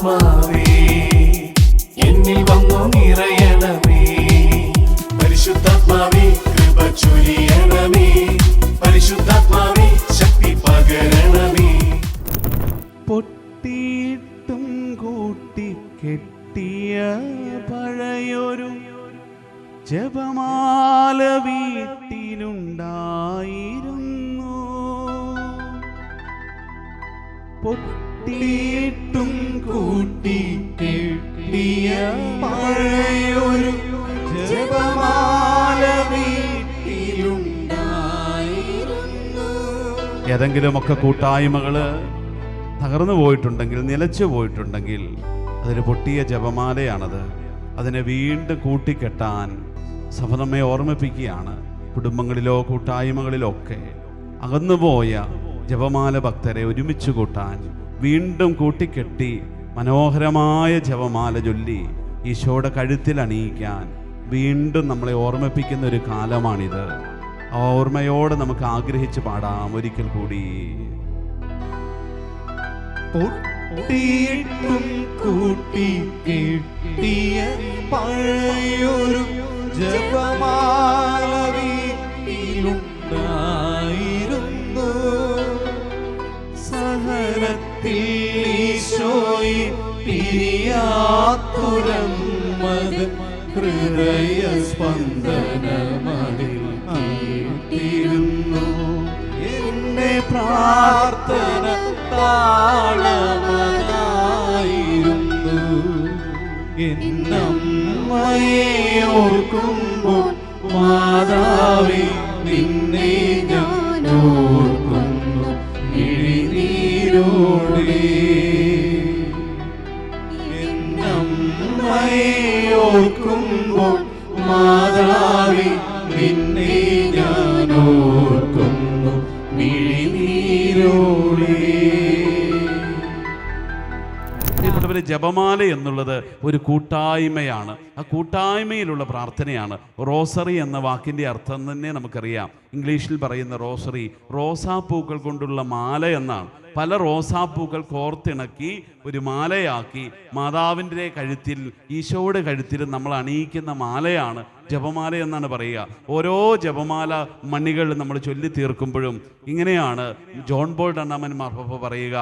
പരിശുദ്ധാത്മാവേ എന്നിൽ വന്നു നിറയണമേ. പരിശുദ്ധാത്മാവേ കൃപ ചൊരിയണമേ. പരിശുദ്ധാത്മാവേ ശക്തി പകരണമേ. പൊട്ടിയിട്ടും കൂട്ടി കെട്ടിയ പഴയൊരു ജപമാല വീട്ടിലുണ്ടായിരുന്നു. പൊട്ടിയിട്ടും കൂട്ടി കെട്ടിയ പഴയൊരു ജപമാല വീട്ടിലുണ്ടായിരുന്നു. ഏതെങ്കിലുമൊക്കെ കൂട്ടായ്മകള് തകർന്നു പോയിട്ടുണ്ടെങ്കിൽ, നിലച്ചു പോയിട്ടുണ്ടെങ്കിൽ, അതൊരു പൊട്ടിയ ജപമാലയാണത്. അതിനെ വീണ്ടും കൂട്ടിക്കെട്ടാൻ സഭ നമ്മെ ഓർമ്മിപ്പിക്കുകയാണ്. കുടുംബങ്ങളിലോ കൂട്ടായ്മകളിലോ ഒക്കെ അകന്നുപോയ ജപമാല ഭക്തരെ ഒരുമിച്ച് കൂട്ടാൻ, വീണ്ടും കൂട്ടിക്കെട്ടി മനോഹരമായ ജപമാല ചൊല്ലി ഈശോയുടെ കഴുത്തിൽ അണിയിക്കാൻ വീണ്ടും നമ്മളെ ഓർമ്മിപ്പിക്കുന്ന ഒരു കാലമാണിത്. ആ ഓർമ്മയോടെ നമുക്ക് ആഗ്രഹിച്ച് പാടാം ഒരിക്കൽ കൂടി. പൊട്ടിയിട്ടും കൂട്ടി കെട്ടിയ പഴയൊരു ജപമാല വീട്ടിലുണ്ടായിരുന്നു. സഹനത്തിൽ ഈശോയെ പിരിയാത്തുരമ്മത് ഹൃദയ സ്പന്ദനമതിൽ കേട്ടിരുന്നു. എന്റെ പ്രാർത്ഥന താളമതായിരുന്നു. എന്നമ്മയെ ഓർക്കുമ്പോൾ മാതാവേ നിന്നെ ഞാൻ ഓർക്കുന്നു മിഴിനീരോടെ. എന്നമ്മയെ ഓർക്കുമ്പോൾ മാതാവേ നിന്നെ ഞാൻ ഓർക്കുന്നു മിഴിനീരോടെ. ജപമാല എന്നുള്ളത് ഒരു കൂട്ടായ്മയാണ്. ആ കൂട്ടായ്മയിലുള്ള പ്രാർത്ഥനയാണ്. റോസറി എന്ന വാക്കിൻ്റെ അർത്ഥം തന്നെ നമുക്കറിയാം. ഇംഗ്ലീഷിൽ പറയുന്ന റോസറി റോസാപ്പൂക്കൾ കൊണ്ടുള്ള മാല എന്നാണ്. പല റോസാപ്പൂക്കൾ കോർത്തിണക്കി ഒരു മാലയാക്കി മാതാവിൻ്റെ കഴുത്തിൽ, ഈശോയുടെ കഴുത്തിൽ നമ്മൾ അണിയിക്കുന്ന മാലയാണ് ജപമാല എന്നാണ് പറയുക. ഓരോ ജപമാല മണികൾ നമ്മൾ ചൊല്ലി തീർക്കുമ്പോഴും ഇങ്ങനെയാണ് ജോൺ പോൾ രണ്ടാമൻ മാർപ്പാപ്പ പറയുക.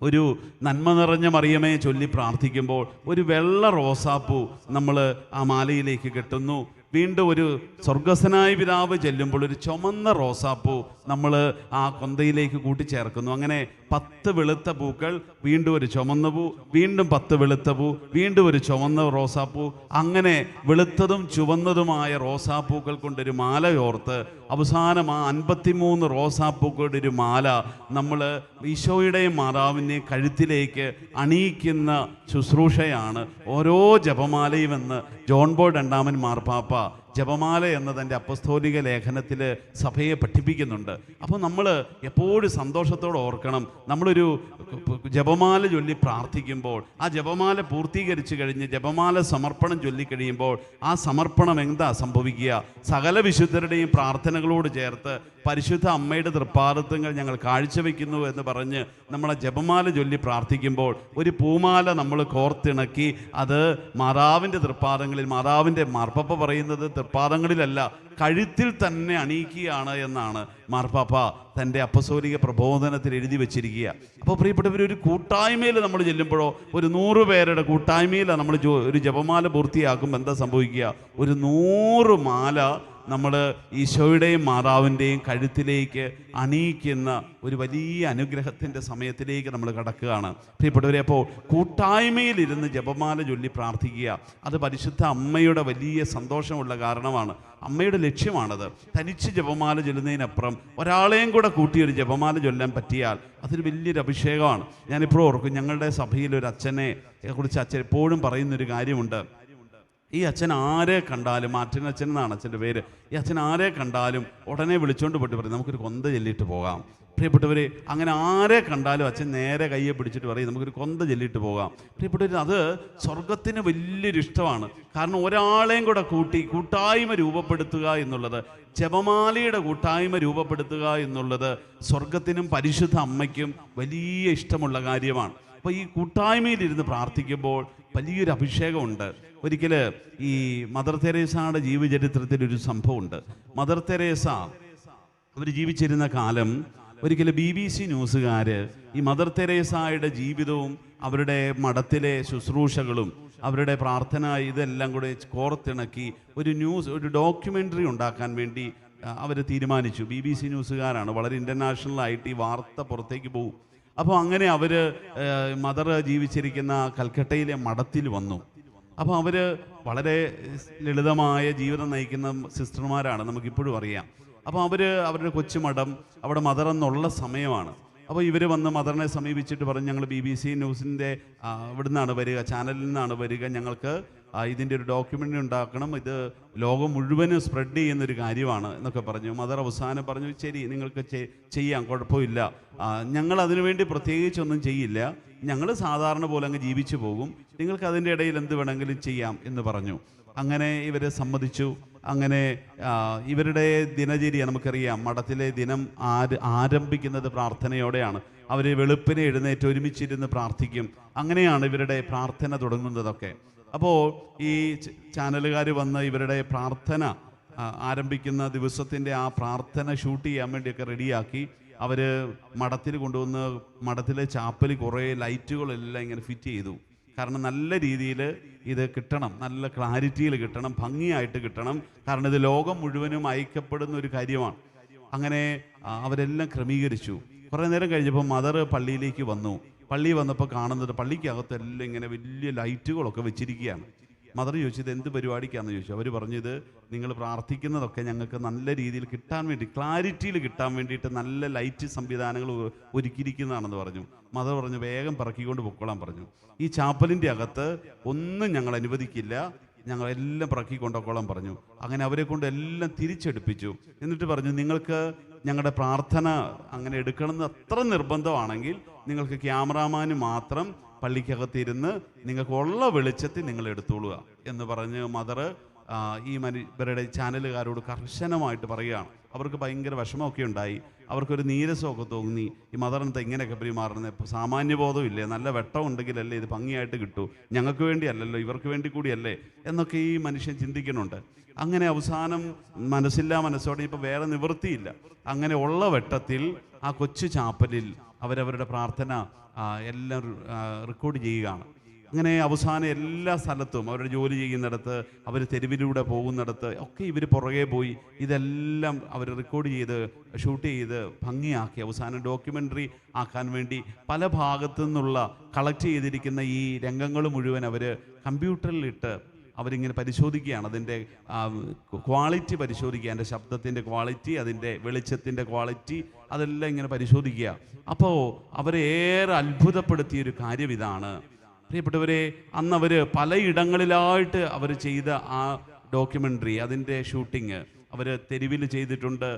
ഒരു നന്മ നിറഞ്ഞ മറിയമേ ചൊല്ലി പ്രാർത്ഥിക്കുമ്പോൾ ഒരു വെള്ള റോസാപ്പൂ നമ്മൾ ആ മാലയിലേക്ക് കെട്ടുന്നു. വീണ്ടും ഒരു സ്വർഗസ്വനായ പിതാവ് ചെല്ലുമ്പോൾ ഒരു ചുമന്ന റോസാപ്പൂ നമ്മൾ ആ കൊന്തയിലേക്ക് കൂട്ടിച്ചേർക്കുന്നു. അങ്ങനെ 10 വെളുത്ത പൂക്കൾ, വീണ്ടും ഒരു ചുമന്ന പൂ, വീണ്ടും 10 വെളുത്ത പൂ, വീണ്ടും ഒരു ചുവന്ന റോസാപ്പൂ. അങ്ങനെ വെളുത്തതും ചുവന്നതുമായ റോസാപ്പൂക്കൾ കൊണ്ടൊരു മാല ഓർത്ത് അവസാനം ആ 53 റോസാപ്പൂക്കളുടെ ഒരു മാല നമ്മൾ ഈശോയുടെയും മാതാവിൻ്റെയും കഴുത്തിലേക്ക് അണിയിക്കുന്ന ശുശ്രൂഷയാണ് ഓരോ ജപമാലയുമെന്ന് ജോൺ പോൾ രണ്ടാമൻ മാർപ്പാപ്പ ജപമാല എന്നതിൻ്റെ അപ്പസ്തോലിക ലേഖനത്തിൽ സഭയെ പഠിപ്പിക്കുന്നുണ്ട്. അപ്പോൾ നമ്മൾ എപ്പോഴും സന്തോഷത്തോടെ ഓർക്കണം, നമ്മളൊരു ജപമാല ചൊല്ലി പ്രാർത്ഥിക്കുമ്പോൾ ആ ജപമാല പൂർത്തീകരിച്ച് കഴിഞ്ഞ് ജപമാല സമർപ്പണം ചൊല്ലിക്കഴിയുമ്പോൾ ആ സമർപ്പണം എന്താ സംഭവിക്കുക? സകല വിശുദ്ധരുടെയും പ്രാർത്ഥനകളോട് ചേർത്ത് പരിശുദ്ധ അമ്മയുടെ തൃപ്പാദത്വങ്ങൾ ഞങ്ങൾ കാഴ്ചവെക്കുന്നു എന്ന് പറഞ്ഞ് നമ്മളെ ജപമാല ചൊല്ലി പ്രാർത്ഥിക്കുമ്പോൾ ഒരു പൂമാല നമ്മൾ കോർത്തിണക്കി അത് മാതാവിൻ്റെ തൃപ്പാദങ്ങളിൽ, മാതാവിൻ്റെ മാർപ്പാപ്പ പറയുന്നത് തൃപ്പാദങ്ങളിലല്ല കഴുത്തിൽ തന്നെ അണിയിക്കുകയാണ് എന്നാണ് മാർപ്പാപ്പ തൻ്റെ അപ്പസ്തോലിക പ്രബോധനത്തിൽ എഴുതി വെച്ചിരിക്കുക. അപ്പോൾ പ്രിയപ്പെട്ടവർ, ഒരു കൂട്ടായ്മയിൽ നമ്മൾ ചെല്ലുമ്പോഴോ ഒരു 100 പേരുടെ കൂട്ടായ്മയിലാണ് നമ്മൾ ഒരു ജപമാല പൂർത്തിയാക്കുമ്പോൾ എന്താ സംഭവിക്കുക? ഒരു 100 മാല നമ്മൾ ഈശോയുടെയും മാതാവിൻ്റെയും കഴുത്തിലേക്ക് അണിയിക്കുന്ന ഒരു വലിയ അനുഗ്രഹത്തിൻ്റെ സമയത്തിലേക്ക് നമ്മൾ കടക്കുകയാണ്. പ്രിയപ്പെട്ടവരെ, അപ്പോൾ കൂട്ടായ്മയിലിരുന്ന് ജപമാല ചൊല്ലി പ്രാർത്ഥിക്കുക, അത് പരിശുദ്ധ അമ്മയുടെ വലിയ സന്തോഷമുള്ള കാരണമാണ്. അമ്മയുടെ ലക്ഷ്യമാണത്. തനിച്ച് ജപമാല ചൊല്ലുന്നതിനപ്പുറം ഒരാളെയും കൂടെ കൂട്ടി ഒരു ജപമാല ചൊല്ലാൻ പറ്റിയാൽ അതൊരു വലിയൊരു അഭിഷേകമാണ്. ഞാനിപ്പോഴും ഓർക്കും, ഞങ്ങളുടെ സഭയിലൊരു അച്ഛനെ കുറിച്ച് അച്ഛൻ എപ്പോഴും പറയുന്നൊരു കാര്യമുണ്ട്. ഈ അച്ഛൻ ആരെ കണ്ടാലും, മാർട്ടിൻ അച്ഛൻ എന്നാണ് അച്ഛൻ്റെ പേര്, ഈ അച്ഛൻ ആരെ കണ്ടാലും ഉടനെ വിളിച്ചുകൊണ്ട് പോയിട്ട് പറയും നമുക്കൊരു കൊന്ത ചൊല്ലിയിട്ട് പോകാം. പ്രിയപ്പെട്ടവർ, അങ്ങനെ ആരെ കണ്ടാലും അച്ഛൻ നേരെ കയ്യെ പിടിച്ചിട്ട് പറയും നമുക്കൊരു കൊന്ത ചൊല്ലിയിട്ട് പോകാം. പ്രിയപ്പെട്ടവർ, അത് സ്വർഗത്തിന് വലിയൊരു ഇഷ്ടമാണ്. കാരണം ഒരാളെയും കൂടെ കൂട്ടി കൂട്ടായ്മ രൂപപ്പെടുത്തുക എന്നുള്ളത്, ജപമാലയുടെ കൂട്ടായ്മ രൂപപ്പെടുത്തുക എന്നുള്ളത് സ്വർഗത്തിനും പരിശുദ്ധ അമ്മയ്ക്കും വലിയ ഇഷ്ടമുള്ള കാര്യമാണ്. അപ്പോൾ ഈ കൂട്ടായ്മയിലിരുന്ന് പ്രാർത്ഥിക്കുമ്പോൾ വലിയൊരു അഭിഷേകമുണ്ട്. ഒരിക്കൽ ഈ മദർ തെരേസയുടെ ജീവചരിത്രത്തിൽ ഒരു സംഭവമുണ്ട്. മദർ തെരേസ അവർ ജീവിച്ചിരുന്ന കാലം ഒരിക്കൽ BBC ന്യൂസുകാർ ഈ മദർ തെരേസയുടെ ജീവിതവും അവരുടെ മഠത്തിലെ ശുശ്രൂഷകളും അവരുടെ പ്രാർത്ഥന ഇതെല്ലാം കൂടെ കോർത്തിണക്കി ഒരു ഡോക്യുമെൻ്ററി ഉണ്ടാക്കാൻ വേണ്ടി അവർ തീരുമാനിച്ചു. BBC ന്യൂസുകാരാണ്, വളരെ ഇൻ്റർനാഷണലായിട്ട് ഈ വാർത്ത പുറത്തേക്ക് പോകും. അപ്പോൾ അങ്ങനെ അവർ മദർ ജീവിച്ചിരിക്കുന്ന കൽക്കട്ടയിലെ മഠത്തിൽ വന്നു. അപ്പോൾ അവർ വളരെ ലളിതമായ ജീവിതം നയിക്കുന്ന സിസ്റ്റർമാരാണ്, നമുക്കിപ്പോഴും അറിയാം. അപ്പോൾ അവരുടെ കൊച്ചുമഠം അവിടെ മദർ എന്നുള്ള സമയമാണ്. അപ്പോൾ ഇവർ വന്ന് മദറിനെ സമീപിച്ചിട്ട് പറഞ്ഞു, ഞങ്ങൾ BBC ന്യൂസിൻ്റെ ഇവിടെ നിന്നാണ് വരിക, ചാനലിൽ നിന്നാണ് വരിക, ഞങ്ങൾക്ക് ഇതിൻ്റെ ഒരു ഡോക്യുമെൻ്ററി ഉണ്ടാക്കണം, ഇത് ലോകം മുഴുവനും സ്പ്രെഡ് ചെയ്യുന്നൊരു കാര്യമാണ് എന്നൊക്കെ പറഞ്ഞു. മദർ അവസാനം പറഞ്ഞു, ശരി നിങ്ങൾക്ക് ചെയ്യാം, കുഴപ്പമില്ല, ഞങ്ങൾ അതിനുവേണ്ടി പ്രത്യേകിച്ചൊന്നും ചെയ്യില്ല, ഞങ്ങൾ സാധാരണ പോലെ അങ്ങ് ജീവിച്ചു പോകും, നിങ്ങൾക്ക് അതിൻ്റെ ഇടയിൽ എന്ത് വേണമെങ്കിലും ചെയ്യാം എന്ന് പറഞ്ഞു. അങ്ങനെ ഇവരെ സമ്മതിച്ചു. അങ്ങനെ ഇവരുടെ ദിനചര്യ നമുക്കറിയാം, മഠത്തിലെ ദിനം ആരംഭിക്കുന്നത് പ്രാർത്ഥനയോടെയാണ്. അവർ വെളുപ്പിനെ എഴുന്നേറ്റ് ഒരുമിച്ചിരുന്ന് പ്രാർത്ഥിക്കും. അങ്ങനെയാണ് ഇവരുടെ പ്രാർത്ഥന തുടങ്ങുന്നതൊക്കെ. അപ്പോൾ ഈ ചാനലുകാർ വന്ന് ഇവരുടെ പ്രാർത്ഥന ആരംഭിക്കുന്ന ദിവസത്തിൻ്റെ ആ പ്രാർത്ഥന ഷൂട്ട് ചെയ്യാൻ വേണ്ടിയൊക്കെ റെഡിയാക്കി അവർ മഠത്തിൽ കൊണ്ടുവന്ന് മഠത്തിലെ ചാപ്പലിൽ കുറേ ലൈറ്റുകളെല്ലാം ഇങ്ങനെ ഫിറ്റ് ചെയ്തു. കാരണം നല്ല രീതിയിൽ ഇത് കിട്ടണം, നല്ല ക്ലാരിറ്റിയിൽ കിട്ടണം, ഭംഗിയായിട്ട് കിട്ടണം. കാരണം ഇത് ലോകം മുഴുവനും അയക്കപ്പെടുന്ന ഒരു കാര്യമാണ്. അങ്ങനെ അവരെല്ലാം ക്രമീകരിച്ചു. കുറേ നേരം കഴിഞ്ഞപ്പോൾ മദർ പള്ളിയിലേക്ക് വന്നു. പള്ളി വന്നപ്പോൾ കാണുന്നത് പള്ളിക്കകത്തെല്ലാം ഇങ്ങനെ വലിയ ലൈറ്റുകളൊക്കെ വെച്ചിരിക്കുകയാണ്. മദർ ചോദിച്ചു, ഇത് എന്ത് പരിപാടിക്കാണെന്ന് ചോദിച്ചു. അവർ പറഞ്ഞു, ഇത് നിങ്ങൾ പ്രാർത്ഥിക്കുന്നതൊക്കെ ഞങ്ങൾക്ക് നല്ല രീതിയിൽ കിട്ടാൻ വേണ്ടി, ക്ലാരിറ്റിയിൽ കിട്ടാൻ വേണ്ടിയിട്ട് നല്ല ലൈറ്റ് സംവിധാനങ്ങൾ ഒരുക്കിയിരിക്കുന്നതാണെന്ന് പറഞ്ഞു. മദർ പറഞ്ഞു, വേഗം പറക്കിക്കൊണ്ട് പൊക്കോളാൻ പറഞ്ഞു. ഈ ചാപ്പലിൻ്റെ അകത്ത് ഒന്നും ഞങ്ങൾ അനുവദിക്കില്ല, ഞങ്ങളെല്ലാം പറക്കിക്കൊണ്ടോക്കോളാൻ പറഞ്ഞു. അങ്ങനെ അവരെ കൊണ്ട് എല്ലാം തിരിച്ചെടുപ്പിച്ചു. എന്നിട്ട് പറഞ്ഞു, നിങ്ങൾക്ക് ഞങ്ങളുടെ പ്രാർത്ഥന അങ്ങനെ എടുക്കണമെന്ന് അത്ര നിർബന്ധമാണെങ്കിൽ നിങ്ങൾക്ക് ക്യാമറാമാന് മാത്രം പള്ളിക്കകത്തിരുന്ന് നിങ്ങൾക്കുള്ള വെളിച്ചത്തിൽ നിങ്ങൾ എടുത്തോളുക എന്ന് പറഞ്ഞ് മദർ ഇവരുടെ ചാനലുകാരോട് കർശനമായിട്ട് പറയുകയാണ്. അവർക്ക് ഭയങ്കര വിഷമമൊക്കെ ഉണ്ടായി, അവർക്കൊരു നീരസമൊക്കെ തോന്നി. ഈ മദറിനത്തെ ഇങ്ങനെയൊക്കെ പെരുമാറുന്നത്, ഇപ്പോൾ സാമാന്യബോധമില്ലേ, നല്ല വെട്ടം ഉണ്ടെങ്കിലല്ലേ ഇത് ഭംഗിയായിട്ട് കിട്ടൂ, ഞങ്ങൾക്ക് വേണ്ടിയല്ലല്ലോ ഇവർക്ക് വേണ്ടി കൂടിയല്ലേ എന്നൊക്കെ ഈ മനുഷ്യൻ ചിന്തിക്കുന്നുണ്ട്. അങ്ങനെ അവസാനം മനസ്സോടെ ഇപ്പോൾ വേറെ നിവൃത്തിയില്ല, അങ്ങനെ ഉള്ള വെട്ടത്തിൽ ആ കൊച്ചു ചാപ്പലിൽ അവരവരുടെ പ്രാർത്ഥന എല്ലാം റെക്കോർഡ് ചെയ്യുകയാണ്. അങ്ങനെ അവസാനം എല്ലാ സ്ഥലത്തും അവരുടെ ജോലി ചെയ്യുന്നിടത്ത്, അവർ തെരുവിലൂടെ പോകുന്നിടത്ത് ഒക്കെ ഇവർ പുറകെ പോയി ഇതെല്ലാം അവർ റെക്കോർഡ് ചെയ്ത് ഷൂട്ട് ചെയ്ത് ഭംഗിയാക്കി അവസാനം ഡോക്യുമെൻ്ററി ആക്കാൻ വേണ്ടി പല ഭാഗത്തു നിന്നുള്ള കളക്ട് ചെയ്തിരിക്കുന്ന ഈ രംഗങ്ങൾ മുഴുവൻ അവർ കമ്പ്യൂട്ടറിലിട്ട് അവരിങ്ങനെ പരിശോധിക്കുകയാണ്. അതിൻ്റെ ക്വാളിറ്റി പരിശോധിക്കുക, അതിൻ്റെ ശബ്ദത്തിൻ്റെ ക്വാളിറ്റി, അതിൻ്റെ വെളിച്ചത്തിൻ്റെ ക്വാളിറ്റി, അതെല്ലാം ഇങ്ങനെ പരിശോധിക്കുക. അപ്പോൾ അവരെ ഏറെ അത്ഭുതപ്പെടുത്തിയൊരു കാര്യം ഇതാണ് പ്രിയപ്പെട്ടവരെ. അന്ന് അവർ പലയിടങ്ങളിലായിട്ട് അവർ ചെയ്ത ആ ഡോക്യുമെൻ്ററി, അതിൻ്റെ ഷൂട്ടിങ് അവർ തെരുവിൽ ചെയ്തിട്ടുണ്ട്,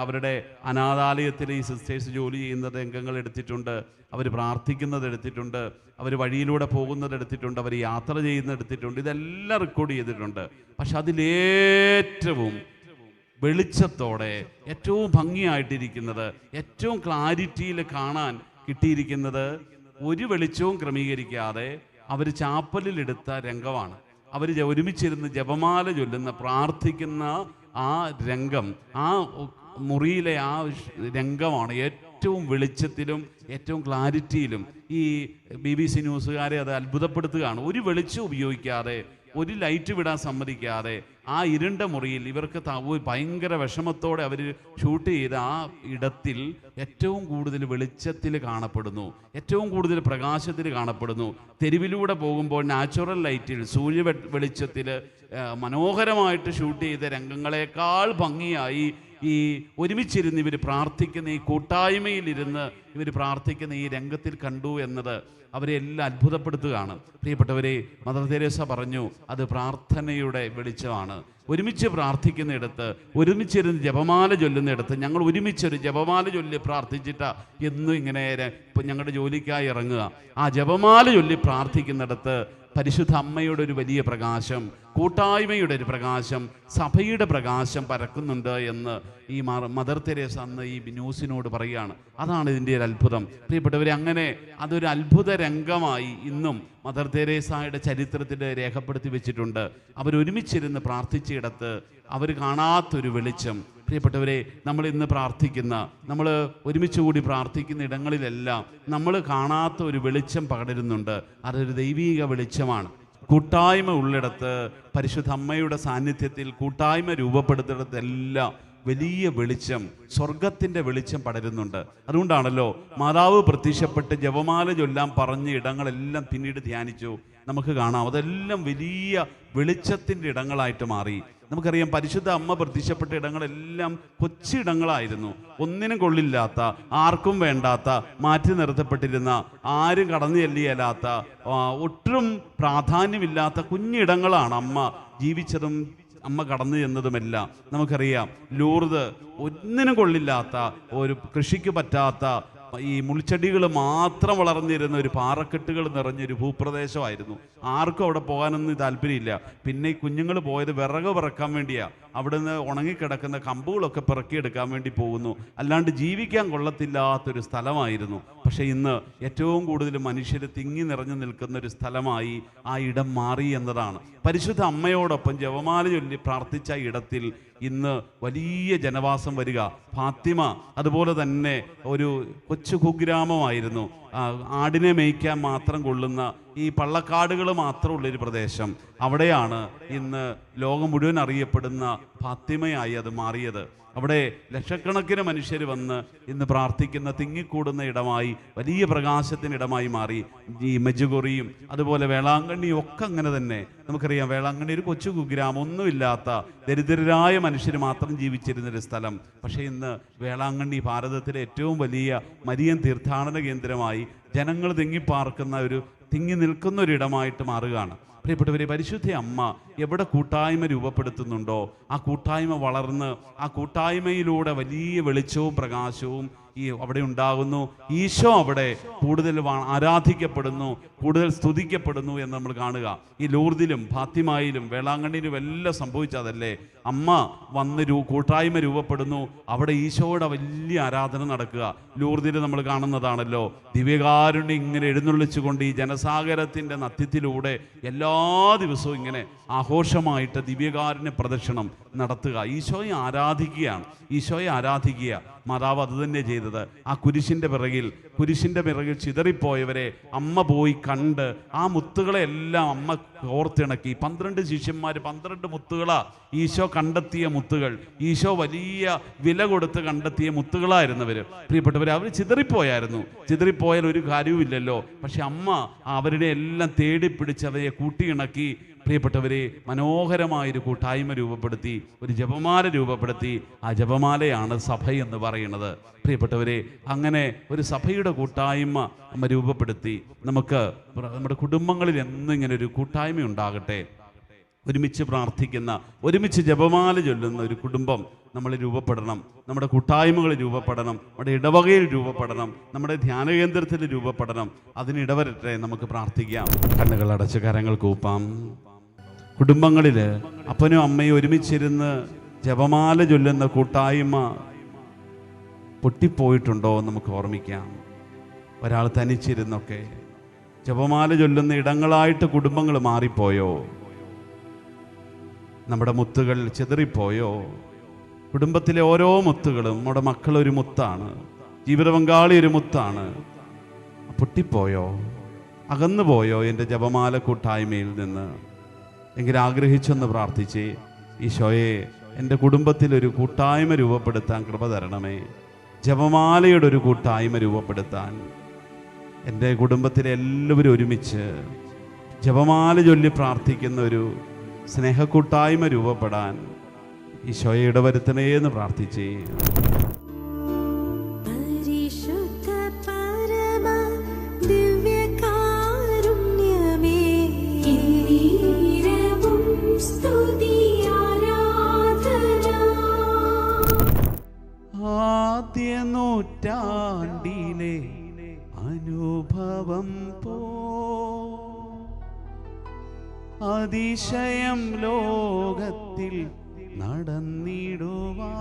അവരുടെ അനാഥാലയത്തിൽ ഈ സിസ്റ്റേഴ്സ് ജോലി ചെയ്യുന്ന രംഗങ്ങൾ എടുത്തിട്ടുണ്ട്, അവർ പ്രാർത്ഥിക്കുന്നത് എടുത്തിട്ടുണ്ട്, അവർ വഴിയിലൂടെ പോകുന്നത് എടുത്തിട്ടുണ്ട്, അവർ യാത്ര ചെയ്യുന്നത് എടുത്തിട്ടുണ്ട്, ഇതെല്ലാം റെക്കോർഡ് ചെയ്തിട്ടുണ്ട്. പക്ഷെ അതിലേറ്റവും വെളിച്ചത്തോടെ ഏറ്റവും ഭംഗിയായിട്ടിരിക്കുന്നത്, ഏറ്റവും ക്ലാരിറ്റിയിൽ കാണാൻ കിട്ടിയിരിക്കുന്നത് ഒരു വെളിച്ചവും ക്രമീകരിക്കാതെ അവർ ചാപ്പലിലെടുത്ത രംഗമാണ്. അവർ ഒരുമിച്ചിരുന്ന് ജപമാല ചൊല്ലുന്ന പ്രാർത്ഥിക്കുന്ന ആ രംഗം, ആ മുറിയിലെ ആ രംഗമാണ് ഏറ്റവും വെളിച്ചത്തിലും ഏറ്റവും ക്ലാരിറ്റിയിലും. ഈ BBC ന്യൂസുകാരെ അത് അത്ഭുതപ്പെടുത്തുകയാണ്. ഒരു വെളിച്ചം ഉപയോഗിക്കാതെ, ഒരു ലൈറ്റ് വിടാൻ സമ്മതിക്കാതെ ആ ഇരുണ്ട മുറിയിൽ ഇവർക്ക് ഭയങ്കര വിഷമത്തോടെ അവർ ഷൂട്ട് ചെയ്ത ആ ഇടത്തിൽ ഏറ്റവും കൂടുതൽ വെളിച്ചത്തിൽ കാണപ്പെടുന്നു, ഏറ്റവും കൂടുതൽ പ്രകാശത്തിൽ കാണപ്പെടുന്നു. തെരുവിലൂടെ പോകുമ്പോൾ നാച്ചുറൽ ലൈറ്റിൽ, സൂര്യ വെളിച്ചത്തിൽ മനോഹരമായിട്ട് ഷൂട്ട് ചെയ്ത രംഗങ്ങളെക്കാൾ ഭംഗിയായി ഈ ഒരുമിച്ചിരുന്ന് ഇവർ പ്രാർത്ഥിക്കുന്ന ഈ കൂട്ടായ്മയിലിരുന്ന് ഇവർ പ്രാർത്ഥിക്കുന്ന ഈ രംഗത്തിൽ കണ്ടു എന്നത് അവരെ എല്ലാം അത്ഭുതപ്പെടുത്തുകയാണ്. പ്രിയപ്പെട്ടവരെ, മദർ തെരേസ പറഞ്ഞു, അത് പ്രാർത്ഥനയുടെ വെളിച്ചമാണ്. ഒരുമിച്ച് പ്രാർത്ഥിക്കുന്നിടത്ത്, ഒരുമിച്ചിരുന്ന് ജപമാല ചൊല്ലുന്നിടത്ത്, ഞങ്ങൾ ഒരുമിച്ചൊരു ജപമാല ചൊല്ലി പ്രാർത്ഥിച്ചിട്ടാ എന്നും ഇങ്ങനെ ഇപ്പം ഞങ്ങളുടെ ജോലിക്കായി ഇറങ്ങുക. ആ ജപമാല ചൊല്ലി പ്രാർത്ഥിക്കുന്നിടത്ത് പരിശുദ്ധ അമ്മയുടെ ഒരു വലിയ പ്രകാശം, കൂട്ടായ്മയുടെ ഒരു പ്രകാശം, സഭയുടെ പ്രകാശം പരക്കുന്നുണ്ട് എന്ന് ഈ മദർ തെരേസ അന്ന് ഈ ന്യൂസിനോട് പറയുകയാണ്. അതാണ് ഇതിൻ്റെ ഒരു അത്ഭുതം. പ്രിയപ്പെട്ടവരെ, അങ്ങനെ അതൊരു അത്ഭുത രംഗമായി ഇന്നും മദർ തെരേസയുടെ ചരിത്രത്തിൽ രേഖപ്പെടുത്തി വെച്ചിട്ടുണ്ട്. അവരൊരുമിച്ചിരുന്ന് പ്രാർത്ഥിച്ചിടത്ത് അവർ കാണാത്തൊരു വെളിച്ചം. പ്രിയപ്പെട്ടവരെ, നമ്മൾ ഇന്ന് പ്രാർത്ഥിക്കുന്ന, നമ്മൾ ഒരുമിച്ച് കൂടി പ്രാർത്ഥിക്കുന്ന ഇടങ്ങളിലെല്ലാം നമ്മൾ കാണാത്ത ഒരു വെളിച്ചം പകരുന്നുണ്ട്. അതൊരു ദൈവീക വെളിച്ചമാണ്. കൂട്ടായ്മ ഉള്ളിടത്ത്, പരിശുദ്ധ അമ്മയുടെ സാന്നിധ്യത്തിൽ കൂട്ടായ്മ രൂപപ്പെടുത്തിടത്തെല്ലാം വലിയ വെളിച്ചം, സ്വർഗത്തിൻ്റെ വെളിച്ചം പടരുന്നുണ്ട്. അതുകൊണ്ടാണല്ലോ മാതാവ് പ്രത്യക്ഷപ്പെട്ട് ജപമാല ചൊല്ലാൻ പറഞ്ഞ ഇടങ്ങളെല്ലാം പിന്നീട് ധ്യാനിച്ചു. നമുക്ക് കാണാം അതെല്ലാം വലിയ വെളിച്ചത്തിൻ്റെ ഇടങ്ങളായിട്ട് മാറി. നമുക്കറിയാം, പരിശുദ്ധ അമ്മ പ്രത്യക്ഷപ്പെട്ട ഇടങ്ങളെല്ലാം കൊച്ചിടങ്ങളായിരുന്നു. ഒന്നിനും കൊള്ളില്ലാത്ത, ആർക്കും വേണ്ടാത്ത, മാറ്റി നിർത്തപ്പെട്ടിരുന്ന, ആരും കടന്നു ചെല്ലിയല്ലാത്ത, ഒട്ടും പ്രാധാന്യമില്ലാത്ത കുഞ്ഞിടങ്ങളാണ് അമ്മ ജീവിച്ചതും അമ്മ കടന്നു ചെന്നതുമെല്ലാം. നമുക്കറിയാം, ലൂർദ് ഒന്നിനും കൊള്ളില്ലാത്ത, ഒരു കൃഷിക്ക് പറ്റാത്ത, ഈ മുൾച്ചെടികൾ മാത്രം വളർന്നിരുന്ന ഒരു പാറക്കെട്ടുകൾ നിറഞ്ഞൊരു ഭൂപ്രദേശമായിരുന്നു. ആർക്കും അവിടെ പോകാനൊന്നും താല്പര്യമില്ല. പിന്നെ ഈ കുഞ്ഞുങ്ങൾ പോയത് വിറക് പിറക്കാൻ വേണ്ടിയാണ്. അവിടുന്ന് ഉണങ്ങിക്കിടക്കുന്ന കമ്പുകളൊക്കെ പിറക്കിയെടുക്കാൻ വേണ്ടി പോകുന്നു. അല്ലാണ്ട് ജീവിക്കാൻ കൊള്ളത്തില്ലാത്തൊരു സ്ഥലമായിരുന്നു. പക്ഷേ ഇന്ന് ഏറ്റവും കൂടുതൽ മനുഷ്യർ തിങ്ങി നിറഞ്ഞു നിൽക്കുന്ന ഒരു സ്ഥലമായി ആ ഇടം മാറി എന്നതാണ്. പരിശുദ്ധ അമ്മയോടൊപ്പം ജപമാല ചൊല്ലി പ്രാർത്ഥിച്ച ഇടത്തിൽ ഇന്ന് വലിയ ജനവാസം വരിക. ഫാത്തിമ അതുപോലെ തന്നെ ഒരു കൊച്ചു കുഗ്രാമമായിരുന്നു. ആടിനെ മേയ്ക്കാൻ മാത്രം കൊള്ളുന്ന ഈ പള്ളക്കാടുകൾ മാത്രമുള്ളൊരു പ്രദേശം. അവിടെയാണ് ഇന്ന് ലോകം മുഴുവൻ അറിയപ്പെടുന്ന ഫാത്തിമയായി അത് മാറിയത്. അവിടെ ലക്ഷക്കണക്കിന് മനുഷ്യർ വന്ന് ഇന്ന് പ്രാർത്ഥിക്കുന്ന, തിങ്ങിക്കൂടുന്ന ഇടമായി, വലിയ പ്രകാശത്തിനിടമായി മാറി. ഈ മെജുഗൊറിയും അതുപോലെ വേളാങ്കണ്ണിയും ഒക്കെ അങ്ങനെ തന്നെ. നമുക്കറിയാം, വേളാങ്കണ്ണി ഒരു കൊച്ചു കുഗ്രാമം, ഒന്നുമില്ലാത്ത ദരിദ്രരായ മനുഷ്യർ മാത്രം ജീവിച്ചിരുന്നൊരു സ്ഥലം. പക്ഷേ ഇന്ന് വേളാങ്കണ്ണി ഭാരതത്തിലെ ഏറ്റവും വലിയ മരിയൻ തീർത്ഥാടന കേന്ദ്രമായി, ജനങ്ങൾ തിങ്ങി നിൽക്കുന്ന ഒരിടമായിട്ട് മാറുകയാണ്. പ്രിയപ്പെട്ടവരെ, പരിശുദ്ധ അമ്മ എവിടെ കൂട്ടായ്മ രൂപപ്പെടുത്തുന്നുണ്ടോ ആ കൂട്ടായ്മ വളർന്ന്, ആ കൂട്ടായ്മയിലൂടെ വലിയ വെളിച്ചവും പ്രകാശവും അവിടെ ഉണ്ടാകുന്നു. ഈശോ അവിടെ കൂടുതൽ ആരാധിക്കപ്പെടുന്നു, കൂടുതൽ സ്തുതിക്കപ്പെടുന്നു എന്ന് നമ്മൾ കാണുക. ഈ ലൂർദിലും ഫാത്തിമയിലും വേളാങ്കണ്ണിയിലും എല്ലാം സംഭവിച്ചതല്ലേ. അമ്മ വന്ന് കൂട്ടായ്മ രൂപപ്പെടുന്നു, അവിടെ ഈശോയുടെ വലിയ ആരാധന നടക്കുക. ലൂർദിൽ നമ്മൾ കാണുന്നതാണല്ലോ, ദിവ്യകാരുണ്യം ഇങ്ങനെ എഴുന്നള്ളിച്ചുകൊണ്ട് ഈ ജനസാഗരത്തിൻ്റെ നത്യത്തിലൂടെ എല്ലാ ദിവസവും ഇങ്ങനെ ആഘോഷമായിട്ട് ദിവ്യകാരുണ്യ പ്രദക്ഷിണം നടത്തുക. ഈശോയെ ആരാധിക്കുക. മാതാവ് അത് തന്നെ ചെയ്തത്. ആ കുരിശിൻ്റെ പിറകിൽ ചിതറിപ്പോയവരെ അമ്മ പോയി കണ്ട് ആ മുത്തുകളെ എല്ലാം അമ്മ കോർത്തിണക്കി. 12 ശിഷ്യന്മാർ, 12 മുത്തുകളാ ഈശോ കണ്ടെത്തിയ മുത്തുകൾ. ഈശോ വലിയ വില കൊടുത്ത് കണ്ടെത്തിയ മുത്തുകളായിരുന്നവർ. പ്രിയപ്പെട്ടവർ, അവർ ചിതറിപ്പോയാൽ ഒരു കാര്യവുമില്ലല്ലോ. പക്ഷെ അമ്മ അവരുടെ എല്ലാം തേടിപ്പിടിച്ച് അവരെ കൂട്ടിയിണക്കി. പ്രിയപ്പെട്ടവരെ, മനോഹരമായൊരു കൂട്ടായ്മ രൂപപ്പെടുത്തി, ഒരു ജപമാല രൂപപ്പെടുത്തി. ആ ജപമാലയാണ് സഭ എന്ന് പറയുന്നത്. പ്രിയപ്പെട്ടവരെ, അങ്ങനെ ഒരു സഭയുടെ കൂട്ടായ്മ അമ്മ രൂപപ്പെടുത്തി. നമുക്ക് നമ്മുടെ കുടുംബങ്ങളിൽ എന്നും ഇങ്ങനെ ഒരു കൂട്ടായ്മ ഉണ്ടാകട്ടെ. ഒരുമിച്ച് പ്രാർത്ഥിക്കുന്ന, ഒരുമിച്ച് ജപമാല ചൊല്ലുന്ന ഒരു കുടുംബം നമ്മൾ രൂപപ്പെടണം. നമ്മുടെ കൂട്ടായ്മകൾ രൂപപ്പെടണം, നമ്മുടെ ഇടവകയിൽ രൂപപ്പെടണം, നമ്മുടെ ധ്യാന കേന്ദ്രത്തിൽ രൂപപ്പെടണം. അതിനിടവരട്ടെ. നമുക്ക് പ്രാർത്ഥിക്കാം. കണ്ണുകൾ അടച്ച് കരങ്ങൾ കൂപ്പാം. കുടുംബങ്ങളിൽ അപ്പനും അമ്മയും ഒരുമിച്ചിരുന്ന് ജപമാല ചൊല്ലുന്ന കൂട്ടായ്മ പൊട്ടിപ്പോയിട്ടുണ്ടോ നമുക്ക് ഓർമ്മിക്കാം. ഒരാൾ തനിച്ചിരുന്നൊക്കെ ജപമാല ചൊല്ലുന്ന ഇടങ്ങളായിട്ട് കുടുംബങ്ങൾ മാറിപ്പോയോ? നമ്മുടെ മുത്തുകൾ ചിതറിപ്പോയോ? കുടുംബത്തിലെ ഓരോ മുത്തുകളും, നമ്മുടെ മക്കളൊരു മുത്താണ്, ജീവിത പങ്കാളി ഒരു മുത്താണ്. പൊട്ടിപ്പോയോ? അകന്നുപോയോ എൻ്റെ ജപമാല കൂട്ടായ്മയിൽ നിന്ന്? എങ്കിൽ ആഗ്രഹിച്ചൊന്ന് പ്രാർത്ഥിച്ചേ, ഈശോയെ, എൻ്റെ കുടുംബത്തിലൊരു കൂട്ടായ്മ രൂപപ്പെടുത്താൻ കൃപ തരണമേ. ജപമാലയുടെ ഒരു കൂട്ടായ്മ രൂപപ്പെടുത്താൻ, എൻ്റെ കുടുംബത്തിലെ എല്ലാവരും ഒരുമിച്ച് ജപമാല ചൊല്ലി പ്രാർത്ഥിക്കുന്ന ഒരു സ്നേഹക്കൂട്ടായ്മ രൂപപ്പെടാൻ ഈശോയെ ഇടവരുത്തണേ എന്ന് പ്രാർത്ഥിച്ചേ. ആദ്യ നൂറ്റാണ്ടിലെ അനുഭവം പോ അതിശയം ലോകത്തിൽ നടന്നിടുവാൻ.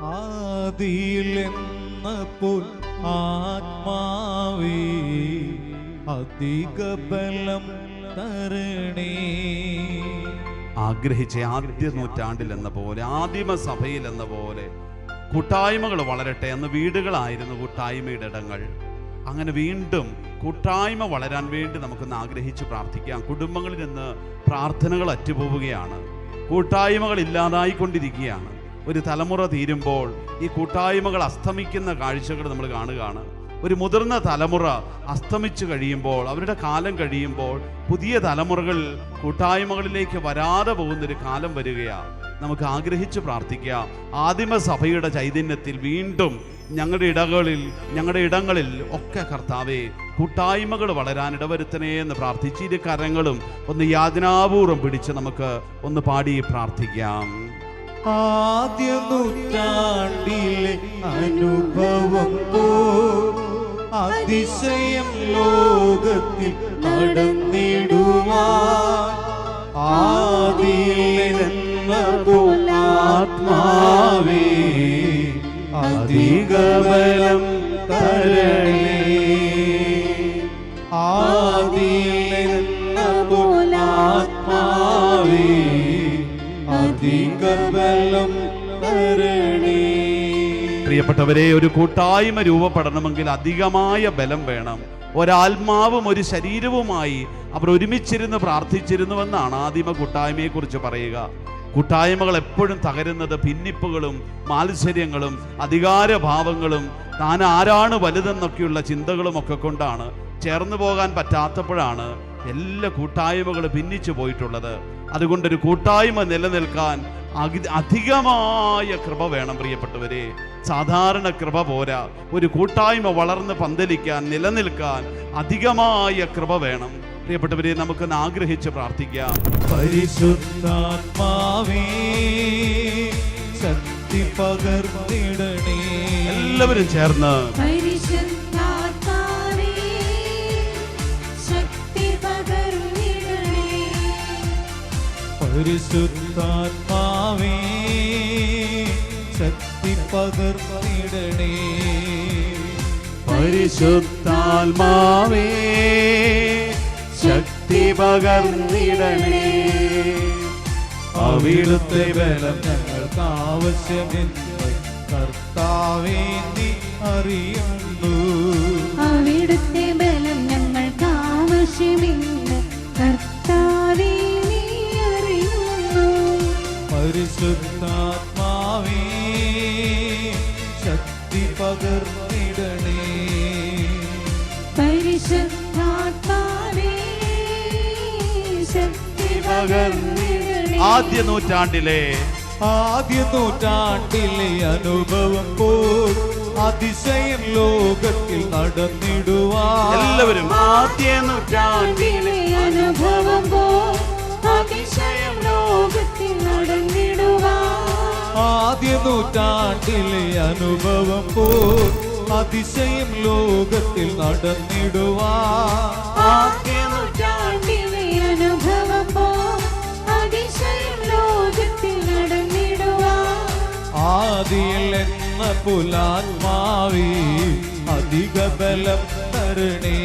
ആദിയിലെന്നപ്പോൾ ആത്മാവേ അധിക ബലം തരണേ. ആഗ്രഹിച്ച ആദ്യ നൂറ്റാണ്ടിൽ എന്ന പോലെ, ആദിമ സഭയിൽ എന്ന പോലെ കൂട്ടായ്മകൾ വളരട്ടെ. അന്ന് വീടുകളായിരുന്നു കൂട്ടായ്മയുടെ ഇടങ്ങൾ. അങ്ങനെ വീണ്ടും കൂട്ടായ്മ വളരാൻ വേണ്ടി നമുക്കൊന്ന് ആഗ്രഹിച്ച് പ്രാർത്ഥിക്കാം. കുടുംബങ്ങളിൽ നിന്ന് പ്രാർത്ഥനകൾ അറ്റുപോവുകയാണ്. കൂട്ടായ്മകൾ ഇല്ലാതായിക്കൊണ്ടിരിക്കുകയാണ്. ഒരു തലമുറ തീരുമ്പോൾ ഈ കൂട്ടായ്മകൾ അസ്തമിക്കുന്ന കാഴ്ചകൾ നമ്മൾ കാണുകയാണ്. ഒരു മുതിർന്ന തലമുറ അസ്തമിച്ചു കഴിയുമ്പോൾ, അവരുടെ കാലം കഴിയുമ്പോൾ പുതിയ തലമുറകൾ കൂട്ടായ്മകളിലേക്ക് വരാതെ പോകുന്നൊരു കാലം വരികയാണ്. നമുക്ക് ആഗ്രഹിച്ച് പ്രാർത്ഥിക്കാം. ആദിമസഭയുടെ ചൈതന്യത്തിൽ വീണ്ടും ഞങ്ങളുടെ ഇടങ്ങളിൽ ഒക്കെ കർത്താവേ കൂട്ടായ്മകൾ വളരാൻ ഇടവരുത്തണേ എന്ന് പ്രാർത്ഥിച്ച് ഇരു കരങ്ങളും ഒന്ന് യാചനാപൂർവ്വം പിടിച്ച് നമുക്ക് ഒന്ന് പാടി പ്രാർത്ഥിക്കാം. ആദ്യ നൂറ്റാണ്ടിലെ അനുഭവം പോ അതിശയം ലോകത്തിൽ നടന്നിടുവാൻ. ആദിയിലെന്ന ആത്മാവേ അധിക ബലം തരണേ. ആദിയിലെന്ന ആത്മാവേ അധിക ബലം തരണേ. പ്രിയപ്പെട്ടവരെ, ഒരു കൂട്ടായ്മ രൂപപ്പെടണമെങ്കിൽ അധികമായ ബലം വേണം. ഒരാത്മാവും ഒരു ശരീരവുമായി അവർ ഒരുമിച്ചിരുന്ന് പ്രാർത്ഥിച്ചിരുന്നുവെന്നാണ് ആദിമ കൂട്ടായ്മയെക്കുറിച്ച് പറയുക. കൂട്ടായ്മകൾ എപ്പോഴും തകരുന്നത് ഭിന്നിപ്പുകളും മാത്സര്യങ്ങളും അധികാരഭാവങ്ങളും താൻ ആരാണ് വലുതെന്നൊക്കെയുള്ള ചിന്തകളും ഒക്കെ കൊണ്ടാണ്. ചേർന്നു പോകാൻ പറ്റാത്തപ്പോഴാണ് എല്ലാ കൂട്ടായ്മകളും ഭിന്നിച്ചു പോയിട്ടുള്ളത്. അതുകൊണ്ടൊരു കൂട്ടായ്മ നിലനിൽക്കാൻ അധികമായ കൃപ വേണം പ്രിയപ്പെട്ടവരെ. സാധാരണ കൃപ പോരാ. ഒരു കൂട്ടായ്മ വളർന്ന് പന്തലിക്കാൻ, നിലനിൽക്കാൻ അധികമായ കൃപ വേണം. പ്രിയപ്പെട്ടവരെ, നമുക്കൊന്ന് ആഗ്രഹിച്ച് പ്രാർത്ഥിക്കാം. പരിശുദ്ധാത്മാവേ ശക്തി പകർന്നിടണേ. എല്ലാവരും ചേർന്ന് പരിശുദ്ധാത്മാവേ ശക്തി പകർന്നിടണേ. പരിശുദ്ധാത്മാവേ ശക്തി പകർന്നിടണേ. പരിശുദ്ധാത്മാവേ ശക്തി പകർന്നിടണേ. അവിടുത്തെ ബലം ഞങ്ങൾക്ക് ആവശ്യമെന്ന് കർത്താവേ നീ അറിയുന്നു. അവിടുത്തെ ബലം ഞങ്ങൾക്ക് ആവശ്യമെന്ന് കർത്താവേ നീ അറിയുന്നു. പരിശുദ്ധാത്മാവേ ശക്തി പകർന്നിടണേ. പരിശുദ്ധാത്മാവേ ശക്തി പകർന്നിടണേ. ആദ്യ നൂറ്റാണ്ടിലെ അനുഭവം പോൽ അതിശയം ലോകത്തിൽ നടന്നിടുവാൻ. എല്ലാവരും ആദ്യ നൂറ്റാണ്ടിലെ അനുഭവം പോൽ അതിശയം ലോകത്തിൽ നടന്നിടുവാൻ. ആദ്യ നൂറ്റാണ്ടിലെ അനുഭവം പോൽ അതിശയം ലോകത്തിൽ നടന്നിടുവാൻ. ആദ്യ നൂറ്റാണ്ടിലെ അനുഭവം പോൽ അതിശയം ലോകത്തിൽ നടന്നിടുവാൻ. ആദിയിൽ എന്ന പുലാത്മാവേ അധിക ബലം തരണേ.